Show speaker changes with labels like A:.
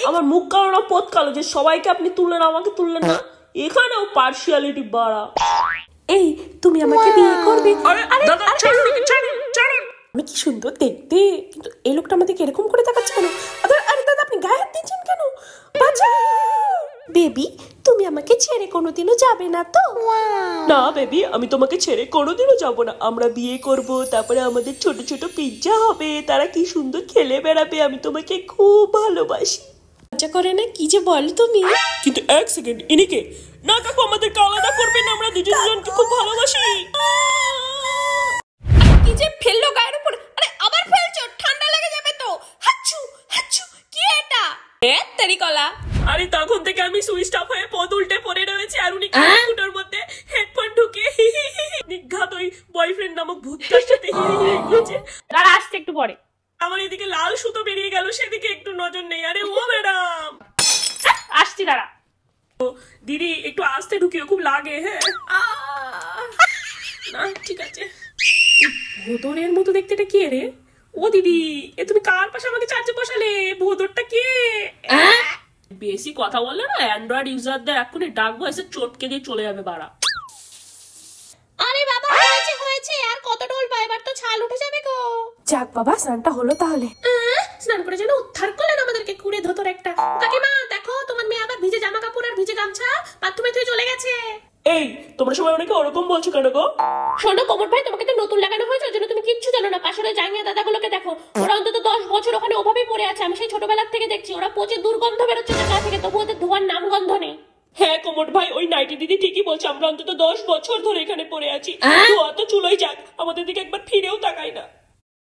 A: আমার মুখ কালো না পথ কালো যে সবাইকে আপনি তুললেন আমাকে তুললেন না? এখানেও পার্সিয়ালিটি বাড়া।
B: এই তুমি আমাকে বিয়ে করবে? আমি কি সুন্দর দেখতে, কিন্তু এই লোকটা আমাদেরকে এরকম করে তাকাচ্ছে কেন? আরে দাদা আপনি গায়ে হাত দিচ্ছেন কেন? বেবি তুমি আমাকে ছেড়ে কোনোদিনও যাবে না তো?
A: না বেবি, আমি তোমাকে ছেড়ে কোনোদিনও যাব না। আমরা বিয়ে করব, তারপরে আমাদের ছোট ছোট পিজ্জা হবে, তারা কি সুন্দর খেলে বেড়াবে। আমি তোমাকে খুব ভালোবাসি।
B: লজ্জা করে না? কি যে বল তুমি।
A: কিন্তু এক সেকেন্ড, ইনিকে না কাকু আমাদেরকে আলাদা করবেন, আমরা দুজনকে খুব ভালোবাসি।
B: কি যে ফেললো গায়ের উপর? আরে আবার ফেলছো, ঠান্ডা লেগে যাবে তো। হাচ্ছু হাচ্ছু, কি এটা? তেরি কলা।
A: আরে তখন থেকে আমি সুইচ অফ হয়ে পদ উল্টে পড়ে রয়েছি, আর উনি কম্পিউটার মধ্যে হেডফোন ঢুকে নিঘাত ওই বয়ফ্রেন্ড নামক ভূতটার সাথে হিড়িছে।
B: দাঁড়া আসছে একটু পরে।
A: আমার এদিকে লাল সুতো বেরিয়ে গেল, সেদিকে একটু নজর নেই। আরে ও ম্যাডাম
B: আসছি, দাঁড়া।
A: দিদি একটু আস্তে ঢুকিও, খুব লাগে। হ্যাঁ না ঠিক আছে। ভোদরের মতো দেখতে এটা কে রে? ও দিদি, এ তুমি কার পাশে আমাকে চার্জে বসালে? ভোদরটা কে? বেশি কথা বললে না অ্যান্ড্রয়েড ইউজারদের এক্ষুনি ডাক ভয়েসে চটকে দিয়ে চলে যাবে বাড়া।
B: আরে বাবা হয়েছে হয়েছে, আর কত ডলবা, এবার তো ছাল উঠে যাবে গো। যাক বাবা, স্নানটা হলো তাহলে।
A: স্নান করে যেন উদ্ধার করলেন আমাদেরকে কুড়ে ধতর একটা।
B: কাকিমা দেখো, তোমার মেয়ে আবার ভিজে জামা কাপড় আর ভিজে গামছা বাথরুমে তুই চলে গেছে।
A: এই তোমরা সবাই অনেকে ওরকম বলছো কেন গো?
B: শোনো কোমর ভাই, তোমাকে তো নতুন লাগানো হয়েছে, ওই জন্য তুমি কিচ্ছু জানো না। পাশের ওই জাঙ্গিয়া দাদাগুলোকে দেখো, ওরা অন্তত 10 বছর ওখানে ওভাবেই পড়ে আছে। আমি সেই ছোটবেলার থেকে দেখছি, ওরা পচে দুর্গন্ধ বেরোচ্ছে জায়গা থেকে, তবু ওদের ধোয়ার নাম গন্ধ নেই।
A: হ্যাঁ কোমর ভাই, ওই নাইটি দিদি ঠিকই বলছে, আমরা অন্তত 10 বছর ধরে এখানে পড়ে আছি, ধোয়া তো চুলোই যায়।